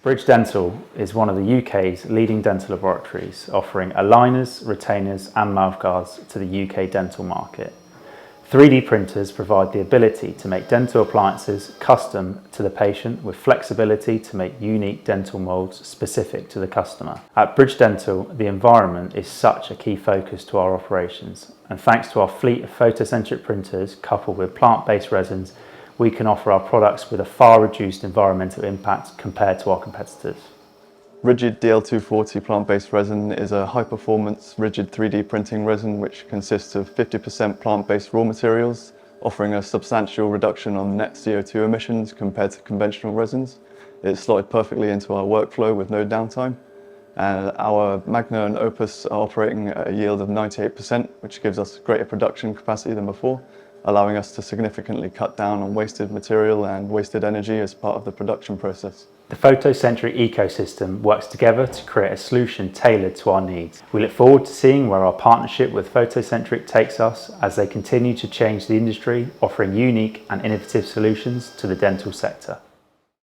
Bridge Dental is one of the UK's leading dental laboratories, offering aligners, retainers and mouthguards to the UK dental market. 3D printers provide the ability to make dental appliances custom to the patient with flexibility to make unique dental moulds specific to the customer. At Bridge Dental, the environment is such a key focus to our operations, and thanks to our fleet of photocentric printers coupled with plant-based resins, we can offer our products with a far reduced environmental impact compared to our competitors. Rigid DL240 plant-based resin is a high-performance rigid 3D printing resin which consists of 50% plant-based raw materials, offering a substantial reduction on net CO2 emissions compared to conventional resins. It's slotted perfectly into our workflow with no downtime. Our Magna and Opus are operating at a yield of 98%, which gives us greater production capacity than before, allowing us to significantly cut down on wasted material and wasted energy as part of the production process. The Photocentric ecosystem works together to create a solution tailored to our needs. We look forward to seeing where our partnership with Photocentric takes us as they continue to change the industry, offering unique and innovative solutions to the dental sector.